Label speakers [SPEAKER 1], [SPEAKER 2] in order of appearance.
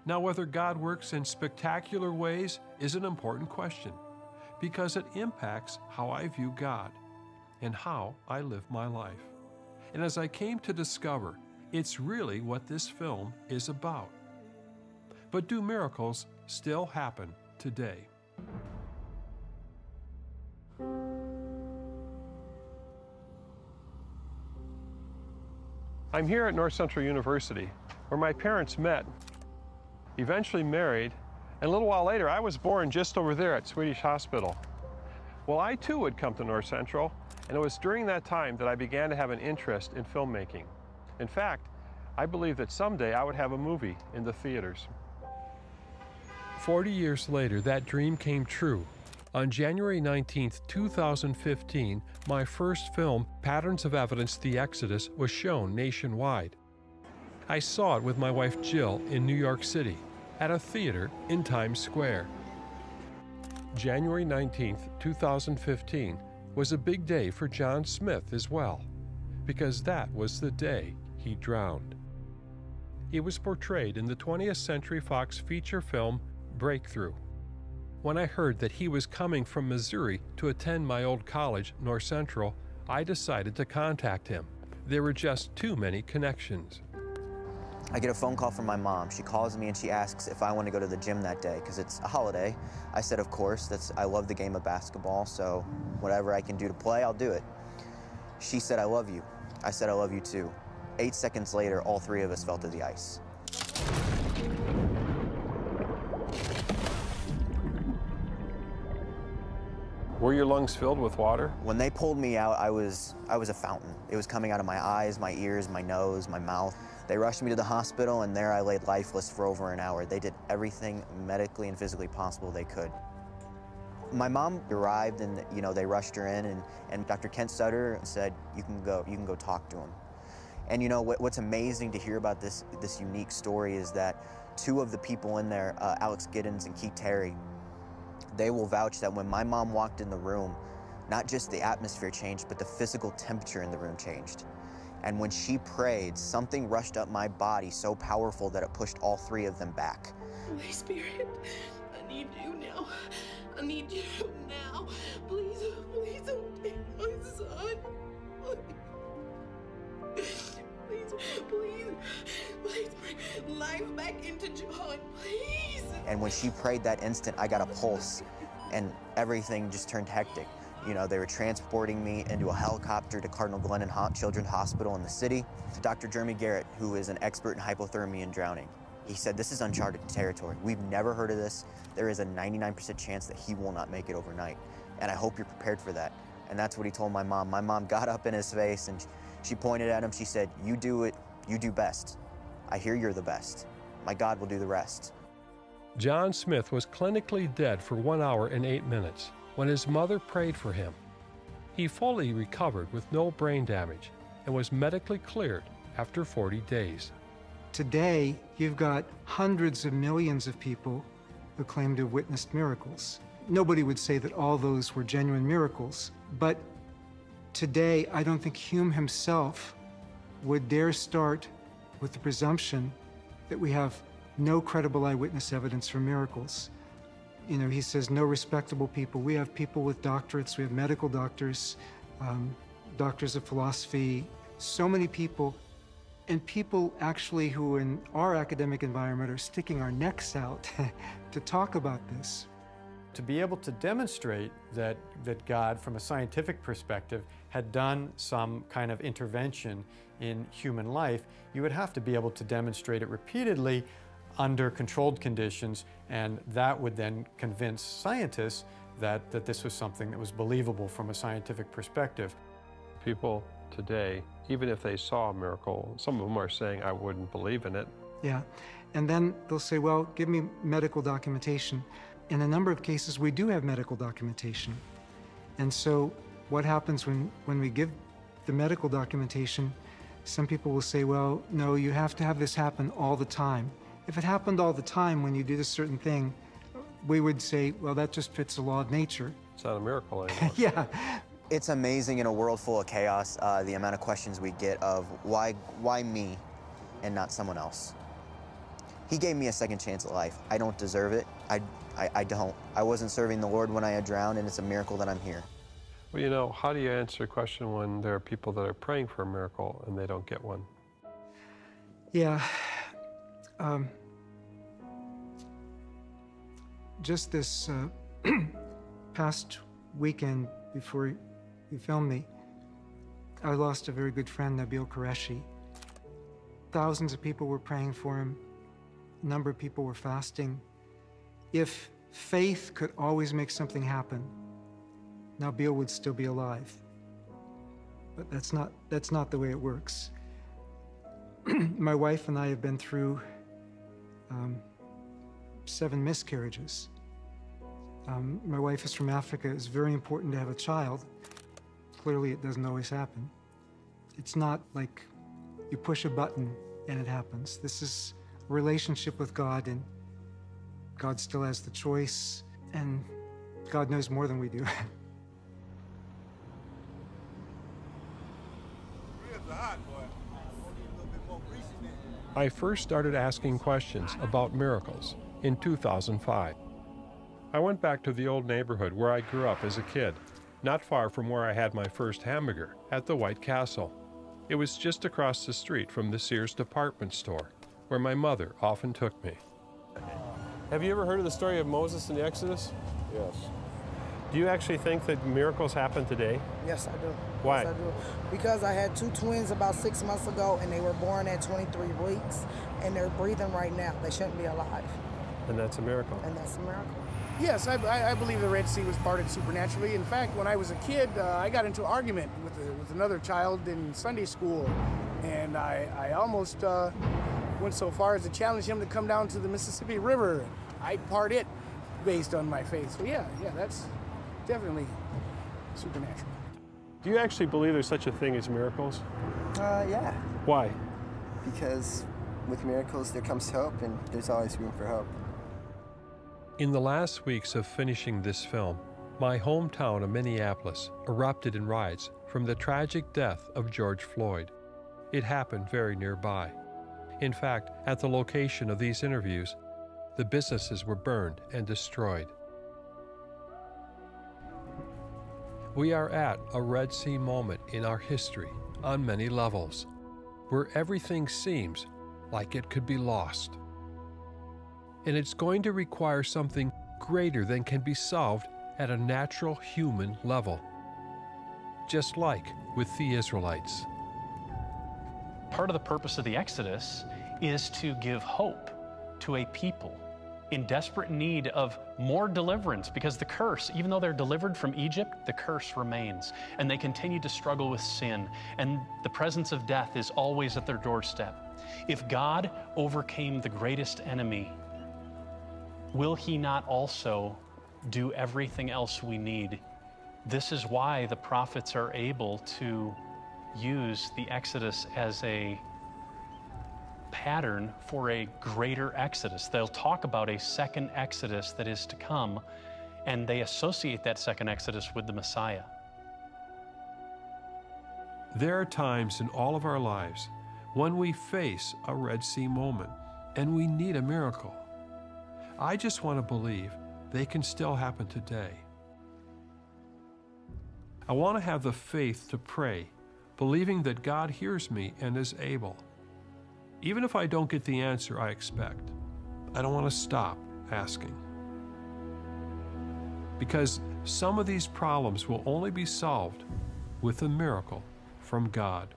[SPEAKER 1] Now, whether God works in spectacular ways is an important question because it impacts how I view God and how I live my life. And as I came to discover, it's really what this film is about. But do miracles still happen today? I'm here at North Central University, where my parents met, eventually married, and a little while later I was born just over there at Swedish Hospital. Well, I too would come to North Central, and it was during that time that I began to have an interest in filmmaking. In fact, I believe that someday I would have a movie in the theaters. 40 years later, that dream came true. On January 19, 2015, my first film, Patterns of Evidence: The Exodus, was shown nationwide. I saw it with my wife Jill in New York City, at a theater in Times Square. January 19, 2015, was a big day for John Smith as well, because that was the day he drowned. He was portrayed in the 20th Century Fox feature film Breakthrough. When I heard that he was coming from Missouri to attend my old college, North Central, I decided to contact him. There were just too many connections.
[SPEAKER 2] I get a phone call from my mom. She calls me and she asks if I want to go to the gym that day because it's a holiday. I said, of course. I love the game of basketball, so whatever I can do to play, I'll do it. She said, I love you. I said, I love you too. 8 seconds later, all three of us fell to the ice.
[SPEAKER 1] Were your lungs filled with water?
[SPEAKER 2] When they pulled me out, I was a fountain. It was coming out of my eyes, my ears, my nose, my mouth. They rushed me to the hospital, and there I laid lifeless for over an hour. They did everything medically and physically possible they could. My mom arrived, and they rushed her in, and Dr. Kent Sutter said, you can go talk to him. And what's amazing to hear about this unique story is that two of the people in there, Alex Giddens and Keith Terry, they will vouch that when my mom walked in the room, not just the atmosphere changed, but the physical temperature in the room changed. And when she prayed, something rushed up my body so powerful that it pushed all three of them back.
[SPEAKER 3] Holy Spirit, I need you now. I need you now. Please, please don't take my son. Please, please, please bring life back into John, please.
[SPEAKER 2] And when she prayed that instant, I got a pulse, and everything just turned hectic. They were transporting me into a helicopter to Cardinal Glennon Children's Hospital in the city. Dr. Jeremy Garrett, who is an expert in hypothermia and drowning, he said, this is uncharted territory. We've never heard of this. There is a 99% chance that he will not make it overnight. And I hope you're prepared for that. And that's what he told my mom. My mom got up in his face and she pointed at him. She said, you do it, you do best. I hear you're the best. My God will do the rest.
[SPEAKER 1] John Smith was clinically dead for 1 hour and 8 minutes when his mother prayed for him. He fully recovered with no brain damage and was medically cleared after 40 days.
[SPEAKER 4] Today, you've got hundreds of millions of people who claim to have witnessed miracles. Nobody would say that all those were genuine miracles, but today, I don't think Hume himself would dare start with the presumption that we have no credible eyewitness evidence for miracles. He says no respectable people. We have people with doctorates, we have medical doctors, doctors of philosophy, so many people, and people actually who in our academic environment are sticking our necks out to talk about this.
[SPEAKER 5] To be able to demonstrate that God, from a scientific perspective, had done some kind of intervention in human life, you would have to be able to demonstrate it repeatedly under controlled conditions, and that would then convince scientists that this was something that was believable from a scientific perspective.
[SPEAKER 1] People today, even if they saw a miracle, some of them are saying, I wouldn't believe in it.
[SPEAKER 4] Yeah, and then they'll say, well, give me medical documentation. In a number of cases, we do have medical documentation. And so what happens when we give the medical documentation, some people will say, well, no, you have to have this happen all the time. If it happened all the time when you did a certain thing, we would say, well, that just fits the law of nature.
[SPEAKER 1] It's not a miracle anymore.
[SPEAKER 4] Yeah.
[SPEAKER 2] It's amazing in a world full of chaos, the amount of questions we get of why me and not someone else? He gave me a second chance at life. I don't deserve it. I don't. I wasn't serving the Lord when I had drowned, and it's a miracle that I'm here.
[SPEAKER 1] Well, you know, how do you answer a question when there are people that are praying for a miracle and they don't get one?
[SPEAKER 4] Yeah. Just this past weekend before you filmed me, I lost a very good friend, Nabil Qureshi. Thousands of people were praying for him. A number of people were fasting. If faith could always make something happen, Nabil would still be alive. But that's not the way it works. My wife and I have been through 7 miscarriages. My wife is from Africa. It's very important to have a child. Clearly, it doesn't always happen. It's not like you push a button and it happens. This is a relationship with God, and God still has the choice, and God knows more than we do.
[SPEAKER 1] I first started asking questions about miracles in 2005. I went back to the old neighborhood where I grew up as a kid, not far from where I had my first hamburger, at the White Castle. It was just across the street from the Sears department store, where my mother often took me. Have you ever heard of the story of Moses and the Exodus?
[SPEAKER 6] Yes.
[SPEAKER 1] Do you actually think that miracles happen today?
[SPEAKER 7] Yes, I do.
[SPEAKER 1] Why?
[SPEAKER 7] Yes, I do. Because I had 2 twins about 6 months ago, and they were born at 23 weeks, and they're breathing right now. They shouldn't be alive.
[SPEAKER 1] And that's a miracle.
[SPEAKER 7] And that's a miracle.
[SPEAKER 6] Yes, I believe the Red Sea was parted supernaturally. In fact, when I was a kid, I got into an argument with another child in Sunday school, and I almost went so far as to challenge him to come down to the Mississippi River. I'd part it based on my faith. So yeah, that's definitely supernatural.
[SPEAKER 1] Do you actually believe there's such a thing as miracles?
[SPEAKER 8] Yeah,
[SPEAKER 1] Why?
[SPEAKER 8] because with miracles there comes hope, and there's always room for hope.
[SPEAKER 1] In the last weeks of finishing this film, my hometown of Minneapolis erupted in riots from the tragic death of George Floyd. It happened very nearby. In fact, at the location of these interviews, the businesses were burned and destroyed. We are at a Red Sea moment in our history on many levels, where everything seems like it could be lost. And it's going to require something greater than can be solved at a natural human level, just like with the Israelites.
[SPEAKER 9] Part of the purpose of the Exodus is to give hope to a people in desperate need of more deliverance, because the curse, even though they're delivered from Egypt, the curse remains, and they continue to struggle with sin, and the presence of death is always at their doorstep. If God overcame the greatest enemy, will He not also do everything else we need? This is why the prophets are able to use the Exodus as a pattern for a greater Exodus. They'll talk about a second Exodus that is to come, and they associate that second Exodus with the Messiah.
[SPEAKER 1] There are times in all of our lives when we face a Red Sea moment and we need a miracle. I just want to believe they can still happen today. I want to have the faith to pray, believing that God hears me and is able. Even if I don't get the answer I expect, I don't want to stop asking. Because some of these problems will only be solved with a miracle from God.